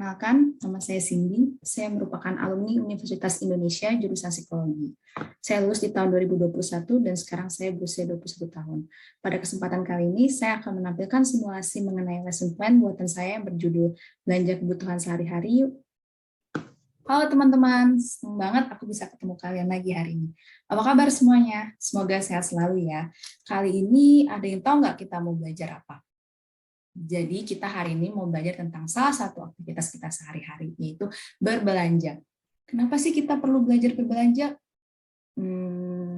Perkenalkan, nama saya Cindy. Saya merupakan alumni Universitas Indonesia jurusan Psikologi. Saya lulus di tahun 2021 dan sekarang saya berusia 21 tahun. Pada kesempatan kali ini, saya akan menampilkan simulasi mengenai lesson plan buatan saya yang berjudul Belanja Kebutuhan Sehari-hari. Halo teman-teman, senang banget aku bisa ketemu kalian lagi hari ini. Apa kabar semuanya? Semoga sehat selalu ya. Kali ini ada yang tahu nggak kita mau belajar apa? Jadi kita hari ini mau belajar tentang salah satu aktivitas kita sehari-hari, yaitu berbelanja. Kenapa sih kita perlu belajar berbelanja?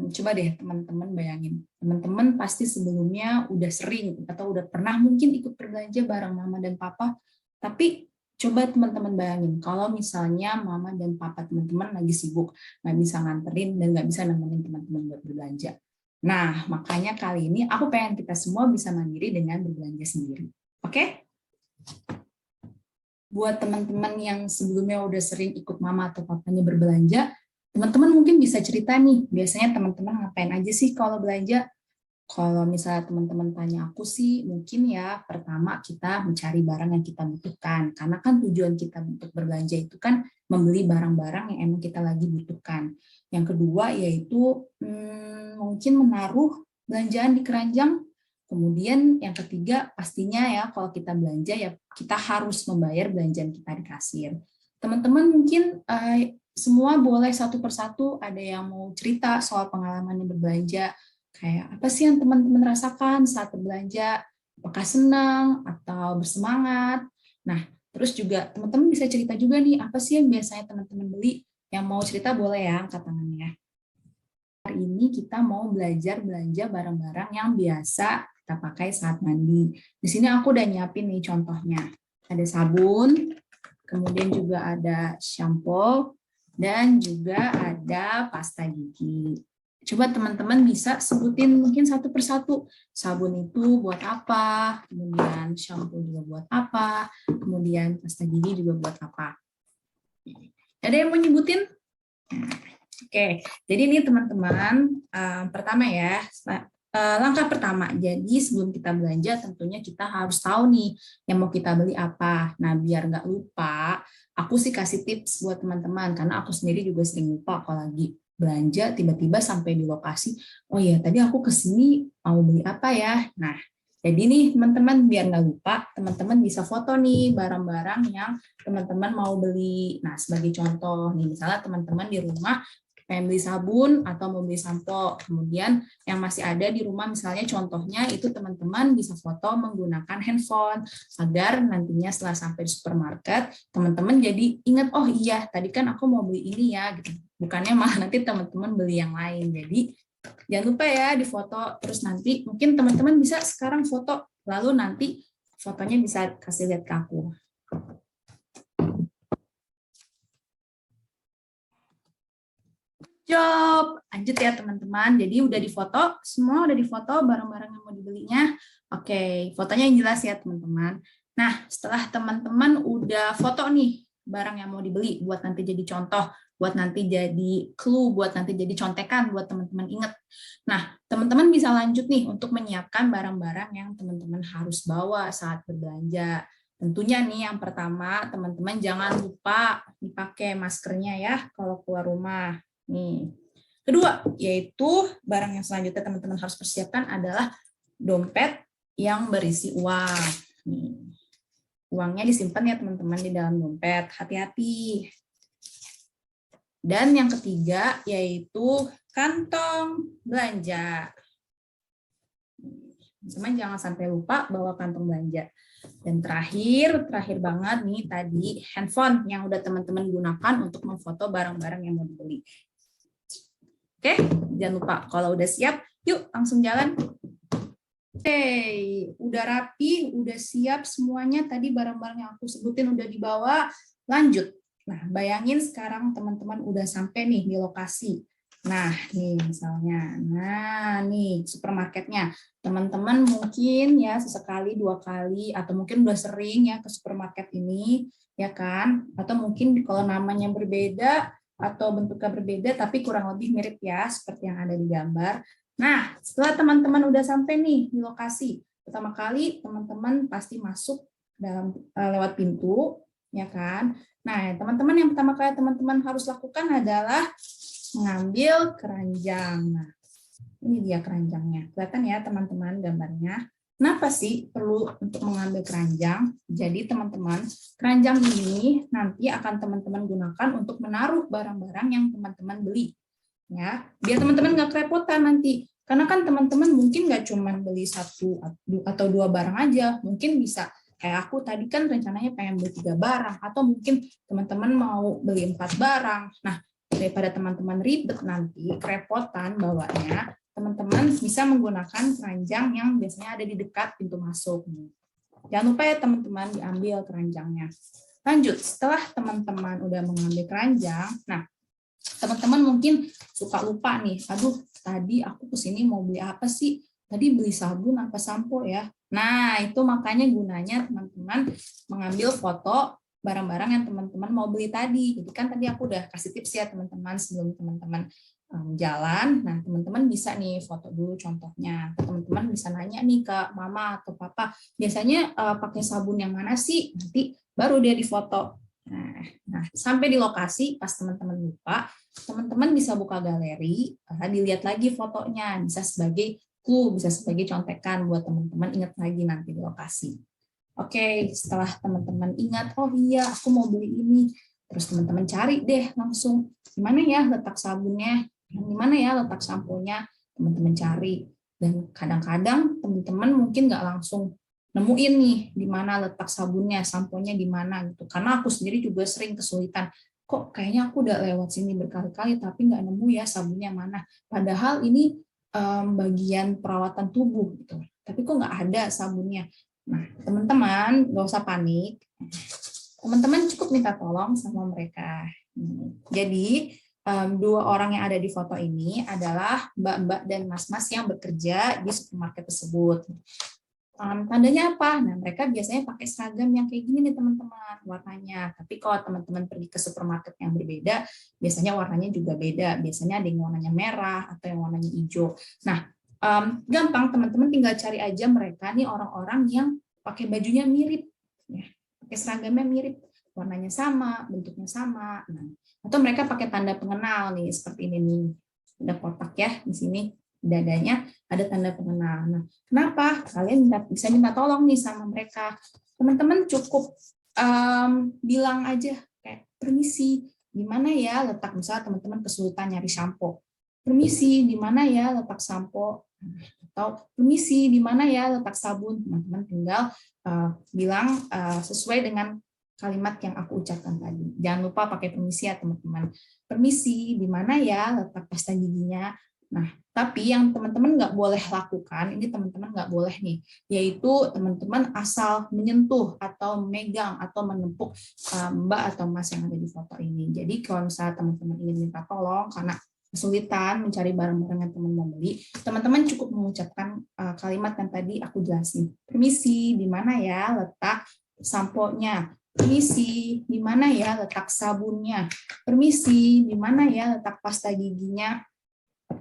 Coba deh teman-teman bayangin. Teman-teman pasti sebelumnya udah sering atau udah pernah mungkin ikut berbelanja bareng mama dan papa. Tapi coba teman-teman bayangin, kalau misalnya mama dan papa teman-teman lagi sibuk, nggak bisa nganterin dan nggak bisa nemenin teman-teman buat berbelanja. Nah, makanya kali ini aku pengen kita semua bisa mandiri dengan berbelanja sendiri. Oke? Buat teman-teman yang sebelumnya udah sering ikut mama atau papanya berbelanja, teman-teman mungkin bisa cerita nih, biasanya teman-teman ngapain aja sih kalau belanja? Kalau misalnya teman-teman tanya aku sih, mungkin ya pertama kita mencari barang yang kita butuhkan. Karena kan tujuan kita untuk berbelanja itu kan membeli barang-barang yang emang kita lagi butuhkan. Yang kedua yaitu mungkin menaruh belanjaan di keranjang. Kemudian yang ketiga pastinya ya kalau kita belanja ya kita harus membayar belanjaan kita di kasir. Teman-teman mungkin semua boleh satu persatu ada yang mau cerita soal pengalaman yang berbelanja. Kayak apa sih yang teman-teman rasakan saat berbelanja? Apakah senang atau bersemangat? Nah, terus juga teman-teman bisa cerita juga nih, apa sih yang biasanya teman-teman beli? Yang mau cerita boleh ya, angkat tangannya. Hari ini kita mau belajar belanja barang-barang yang biasa kita pakai saat mandi. Di sini aku udah nyiapin nih contohnya. Ada sabun, kemudian juga ada shampoo, dan juga ada pasta gigi. Coba teman-teman bisa sebutin mungkin satu persatu. Sabun itu buat apa, kemudian shampoo juga buat apa, kemudian pasta gigi juga buat apa. Ada yang mau nyebutin? Oke, jadi ini teman-teman, pertama ya, langkah pertama. Jadi sebelum kita belanja tentunya kita harus tahu nih yang mau kita beli apa. Nah, biar nggak lupa, aku sih kasih tips buat teman-teman, karena aku sendiri juga sering lupa kalau lagi belanja tiba-tiba sampai di lokasi, oh iya tadi aku kesini mau beli apa ya. Nah, jadi nih teman-teman biar nggak lupa, teman-teman bisa foto nih barang-barang yang teman-teman mau beli. Nah, sebagai contoh nih, misalnya teman-teman di rumah pengen beli sabun atau mau beli sampo, kemudian yang masih ada di rumah misalnya contohnya itu teman-teman bisa foto menggunakan handphone agar nantinya setelah sampai di supermarket teman-teman jadi ingat, oh iya tadi kan aku mau beli ini ya gitu, bukannya malah nanti teman-teman beli yang lain. Jadi jangan lupa ya di foto, terus nanti mungkin teman-teman bisa sekarang foto lalu nanti fotonya bisa kasih lihat ke aku. Job, lanjut ya teman-teman. Jadi udah difoto, semua udah difoto barang-barang yang mau dibelinya. Oke, fotonya yang jelas ya teman-teman. Nah, setelah teman-teman udah foto nih barang yang mau dibeli buat nanti jadi contoh, buat nanti jadi clue, buat nanti jadi contekan buat teman-teman ingat. Nah, teman-teman bisa lanjut nih untuk menyiapkan barang-barang yang teman-teman harus bawa saat berbelanja. Tentunya nih yang pertama, teman-teman jangan lupa dipakai maskernya ya kalau keluar rumah. Nih. Kedua, yaitu barang yang selanjutnya teman-teman harus persiapkan adalah dompet yang berisi uang. Nih. Uangnya disimpan ya teman-teman di dalam dompet. Hati-hati. Dan yang ketiga, yaitu kantong belanja. Teman-teman jangan sampai lupa bawa kantong belanja. Dan terakhir banget nih tadi handphone yang udah teman-teman gunakan untuk memfoto barang-barang yang mau dibeli. Oke, jangan lupa kalau udah siap, yuk langsung jalan. Oke, udah rapi, udah siap semuanya. Tadi barang-barang yang aku sebutin udah dibawa. Lanjut. Nah, bayangin sekarang teman-teman udah sampai nih di lokasi. Nah, nih misalnya. Nah, nih supermarketnya. Teman-teman mungkin ya sesekali, 2 kali, atau mungkin udah sering ya ke supermarket ini, ya kan? Atau mungkin kalau namanya berbeda, atau bentuknya berbeda tapi kurang lebih mirip ya seperti yang ada di gambar. Nah, setelah teman-teman udah sampai nih di lokasi, pertama kali teman-teman pasti masuk dalam lewat pintu, ya kan? Nah, teman-teman, yang pertama kali teman-teman harus lakukan adalah mengambil keranjang. Nah, ini dia keranjangnya. Kelihatan ya teman-teman gambarnya. Kenapa sih perlu untuk mengambil keranjang? Jadi teman-teman, keranjang ini nanti akan teman-teman gunakan untuk menaruh barang-barang yang teman-teman beli. Ya, biar teman-teman nggak kerepotan nanti. Karena kan teman-teman mungkin nggak cuma beli satu atau dua barang aja, mungkin bisa kayak aku tadi kan rencananya pengen beli 3 barang, atau mungkin teman-teman mau beli 4 barang. Nah, daripada teman-teman ribet nanti, kerepotan bawanya, teman-teman bisa menggunakan keranjang yang biasanya ada di dekat pintu masuk. Jangan lupa ya teman-teman diambil keranjangnya. Lanjut, setelah teman-teman udah mengambil keranjang, nah teman-teman mungkin suka lupa nih, aduh tadi aku kesini mau beli apa sih? Tadi beli sabun apa sampo ya? Nah, itu makanya gunanya teman-teman mengambil foto barang-barang yang teman-teman mau beli tadi. Jadi kan tadi aku udah kasih tips ya teman-teman sebelum teman-teman jalan. Nah, teman-teman bisa nih foto dulu contohnya. Teman-teman bisa nanya nih ke mama atau papa, biasanya pakai sabun yang mana sih? Nanti baru dia difoto. Nah, sampai di lokasi pas teman-teman lupa, teman-teman bisa buka galeri, dilihat lagi fotonya, bisa sebagai clue, bisa sebagai contekan buat teman-teman ingat lagi nanti di lokasi. Oke, setelah teman-teman ingat, oh iya aku mau beli ini, terus teman-teman cari deh langsung, di mana ya letak sabunnya, di mana ya letak samponya, teman-teman cari. Dan kadang-kadang teman-teman mungkin nggak langsung nemuin nih di mana letak sabunnya, samponya di mana gitu. Karena aku sendiri juga sering kesulitan. Kok kayaknya aku udah lewat sini berkali-kali tapi nggak nemu ya sabunnya mana. Padahal ini bagian perawatan tubuh gitu. Tapi kok nggak ada sabunnya. Nah, teman-teman nggak usah panik. Teman-teman cukup minta tolong sama mereka. Jadi dua orang yang ada di foto ini adalah mbak-mbak dan mas-mas yang bekerja di supermarket tersebut. Tandanya apa? Nah, mereka biasanya pakai seragam yang kayak gini nih teman-teman, warnanya. Tapi kalau teman-teman pergi ke supermarket yang berbeda, biasanya warnanya juga beda. Biasanya ada yang warnanya merah atau yang warnanya hijau. Nah, gampang teman-teman tinggal cari aja mereka nih orang-orang yang pakai bajunya mirip, ya. Pakai seragamnya mirip, warnanya sama, bentuknya sama. Nah, atau mereka pakai tanda pengenal nih, seperti ini nih. Ada kotak ya di sini dadanya ada tanda pengenal. Nah, kenapa? Kalian bisa minta tolong nih sama mereka. Teman-teman cukup bilang aja kayak permisi, di mana ya letak, misalnya teman-teman kesulitan nyari sampo. Permisi, di mana ya letak sampo? Atau permisi, di mana ya letak sabun? Teman-teman tinggal bilang sesuai dengan kalimat yang aku ucapkan tadi. Jangan lupa pakai permisi ya teman-teman. Permisi, di mana ya letak pasta giginya? Nah, tapi yang teman-teman nggak boleh lakukan, ini teman-teman nggak boleh nih, yaitu teman-teman asal menyentuh atau memegang atau menempuk mbak atau mas yang ada di foto ini. Jadi kalau misalnya teman-teman ingin minta tolong karena kesulitan mencari barang-barang yang teman mau beli, teman-teman cukup mengucapkan kalimat yang tadi aku jelasin. Permisi, di mana ya letak sampo-nya? Permisi, di mana ya letak sabunnya? Permisi, di mana ya letak pasta giginya?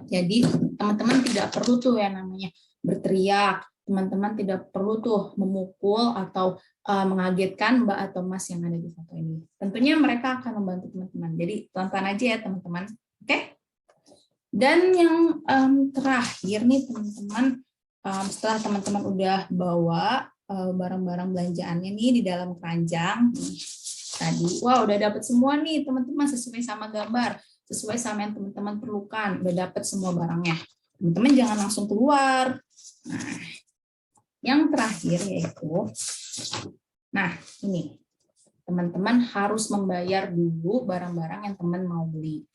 Jadi teman-teman tidak perlu tuh yang namanya berteriak, teman-teman tidak perlu tuh memukul atau mengagetkan mbak atau mas yang ada di foto ini. Tentunya mereka akan membantu teman-teman. Jadi pelan-pelan aja ya teman-teman. Oke? Dan yang terakhir nih teman-teman, setelah teman-teman udah bawa barang-barang belanjaannya nih di dalam keranjang tadi, wah udah dapet semua nih teman-teman sesuai sama gambar, sesuai sama yang teman-teman perlukan, udah dapet semua barangnya. Teman-teman jangan langsung keluar. Nah, yang terakhir yaitu, nah ini, teman-teman harus membayar dulu barang-barang yang teman mau beli.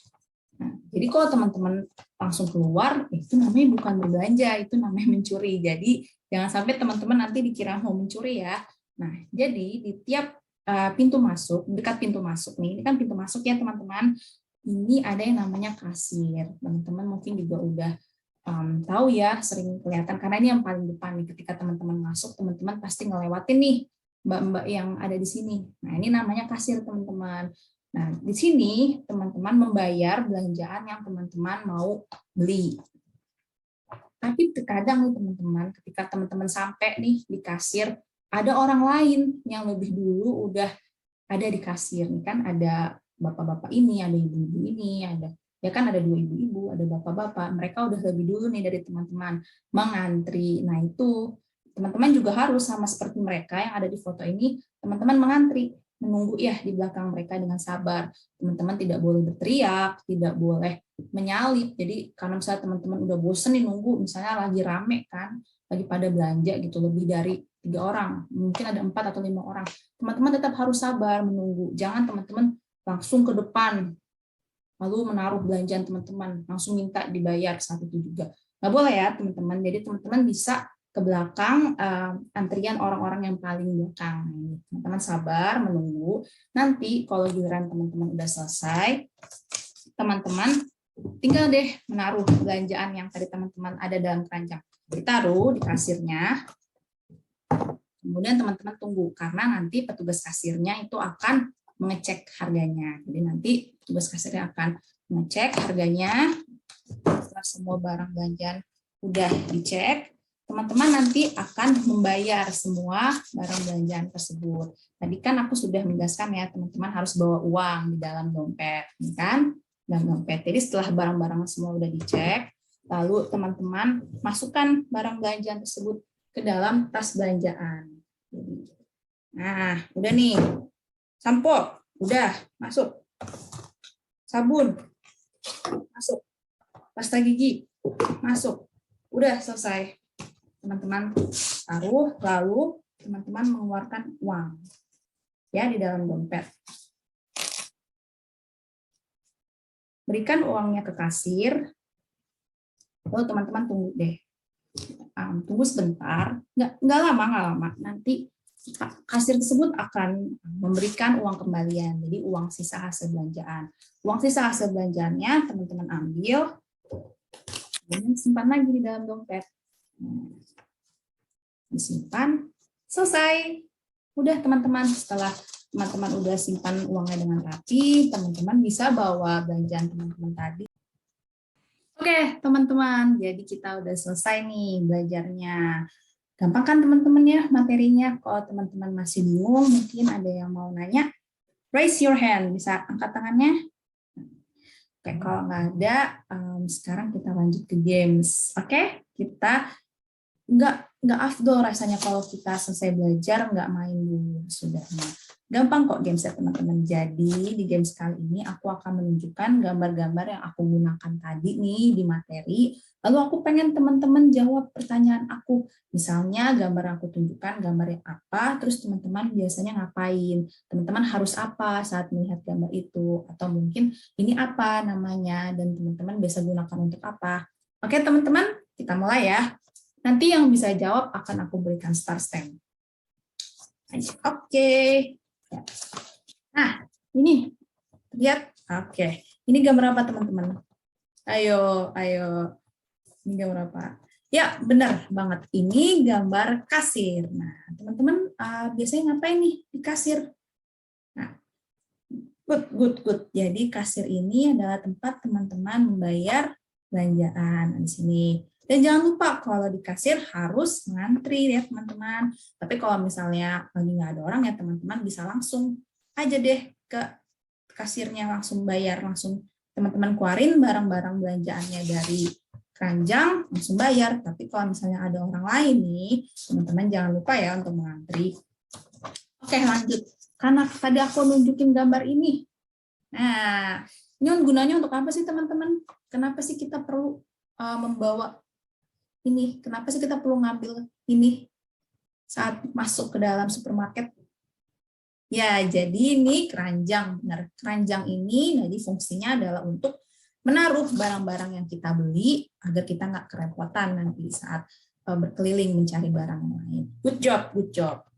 Nah, jadi kalau teman-teman langsung keluar, itu namanya bukan berbelanja, itu namanya mencuri. Jadi jangan sampai teman-teman nanti dikira mau mencuri ya. Nah, jadi di tiap pintu masuk, dekat pintu masuk nih, ini kan pintu masuk ya teman-teman, ini ada yang namanya kasir. Teman-teman mungkin juga udah tahu ya, sering kelihatan, karena ini yang paling depan nih, ketika teman-teman masuk, teman-teman pasti ngelewatin nih mbak-mbak yang ada di sini. Nah, ini namanya kasir teman-teman. Nah, di sini teman-teman membayar belanjaan yang teman-teman mau beli. Tapi terkadang nih teman-teman, ketika teman-teman sampai nih di kasir, ada orang lain yang lebih dulu udah ada di kasir, kan ada bapak-bapak ini, ada ibu-ibu ini, ada ya kan ada 2 ibu-ibu, ada bapak-bapak, mereka udah lebih dulu nih dari teman-teman mengantri. Nah itu teman-teman juga harus sama seperti mereka yang ada di foto ini, teman-teman mengantri, menunggu ya di belakang mereka dengan sabar. Teman-teman tidak boleh berteriak, tidak boleh menyalip. Jadi karena misalnya teman-teman udah bosen nih nunggu, misalnya lagi rame kan, lagi pada belanja gitu, lebih dari 3 orang, mungkin ada 4 atau 5 orang, teman-teman tetap harus sabar menunggu. Jangan teman-teman langsung ke depan, lalu menaruh belanjaan teman-teman, langsung minta dibayar saat itu juga. Nggak boleh ya teman-teman. Jadi teman-teman bisa ke belakang antrian orang-orang yang paling belakang. Teman-teman sabar menunggu. Nanti kalau giliran teman-teman udah selesai, teman-teman tinggal deh menaruh belanjaan yang tadi teman-teman ada dalam keranjang. Ditaruh di kasirnya. Kemudian teman-teman tunggu karena nanti petugas kasirnya itu akan mengecek harganya. Jadi nanti petugas kasirnya akan mengecek harganya. Setelah semua barang belanjaan udah dicek, teman-teman nanti akan membayar semua barang belanjaan tersebut. Tadi kan aku sudah menjelaskan ya, teman-teman harus bawa uang di dalam dompet, kan? Dalam dompet. Jadi setelah barang-barang semua udah dicek, lalu teman-teman masukkan barang belanjaan tersebut ke dalam tas belanjaan. Nah, udah nih. Sampo, udah masuk. Sabun, masuk. Pasta gigi, masuk. Udah selesai. Teman-teman taruh, lalu teman-teman mengeluarkan uang ya di dalam dompet. Berikan uangnya ke kasir. Lalu teman-teman tunggu deh. Tunggu sebentar, nggak lama. Nanti kasir tersebut akan memberikan uang kembalian, jadi uang sisa hasil belanjaan. Uang sisa hasil belanjaannya teman-teman ambil, kemudian simpan lagi di dalam dompet. Disimpan, selesai. Udah teman-teman, setelah teman-teman udah simpan uangnya dengan rapi, teman-teman bisa bawa belanjaan teman-teman tadi. Oke, teman-teman, jadi kita udah selesai nih belajarnya. Gampang kan teman-teman ya materinya? Kalau teman-teman masih bingung, mungkin ada yang mau nanya, raise your hand, bisa angkat tangannya. Oke, kalau nggak ada, sekarang kita lanjut ke games. Oke, kita nggak afdol rasanya kalau kita selesai belajar nggak main dulu sudahnya. Gampang kok gamesnya teman-teman. Jadi di games kali ini aku akan menunjukkan gambar-gambar yang aku gunakan tadi nih di materi. Lalu aku pengen teman-teman jawab pertanyaan aku. Misalnya gambar yang aku tunjukkan gambarnya apa, terus teman-teman biasanya ngapain? Teman-teman harus apa saat melihat gambar itu? Atau mungkin ini apa namanya dan teman-teman biasa gunakan untuk apa? Oke teman-teman, kita mulai ya. Nanti yang bisa jawab akan aku berikan star stamp. Oke. Nah, ini lihat. Oke. Ini gambar apa teman-teman? Ayo. Ini gambar apa? Ya, benar banget. Ini gambar kasir. Nah, teman-teman biasanya ngapain nih di kasir? Nah, good. Jadi kasir ini adalah tempat teman-teman membayar belanjaan di sini. Dan jangan lupa kalau di kasir harus ngantri ya teman-teman. Tapi kalau misalnya lagi nggak ada orang ya teman-teman bisa langsung aja deh ke kasirnya langsung bayar, langsung teman-teman keluarin barang-barang belanjaannya dari keranjang langsung bayar. Tapi kalau misalnya ada orang lain nih, teman-teman jangan lupa ya untuk mengantri. Oke lanjut. Karena tadi aku nunjukin gambar ini. Nah, ini gunanya untuk apa sih teman-teman? Kenapa sih kita perlu membawa ini? Kenapa sih kita perlu ngambil ini saat masuk ke dalam supermarket? Ya, jadi ini keranjang. Benar, keranjang ini jadi fungsinya adalah untuk menaruh barang-barang yang kita beli agar kita nggak kerepotan nanti saat berkeliling mencari barang yang lain. Good job.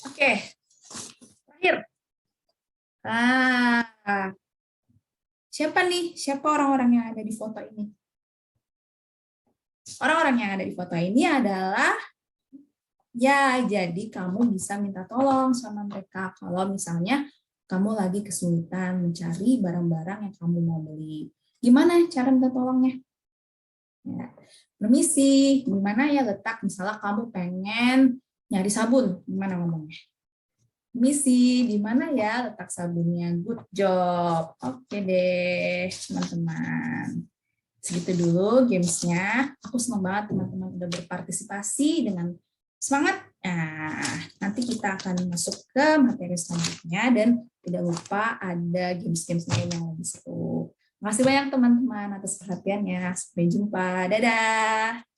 Oke. Terakhir. Siapa nih? Siapa orang-orang yang ada di foto ini? Orang-orang yang ada di foto ini adalah, ya jadi kamu bisa minta tolong sama mereka kalau misalnya kamu lagi kesulitan mencari barang-barang yang kamu mau beli. Gimana cara minta tolongnya? Ya, permisi, gimana ya letak misalnya kamu pengen nyari sabun, gimana ngomongnya? Misi, di mana ya letak sabunnya? Good job. Oke deh, teman-teman. Segitu dulu gamesnya. Aku senang banget teman-teman udah berpartisipasi dengan semangat. Nah, nanti kita akan masuk ke materi selanjutnya dan tidak lupa ada games-games lain yang lebih seru. Terima kasih banyak teman-teman atas perhatiannya. Sampai jumpa. Dadah.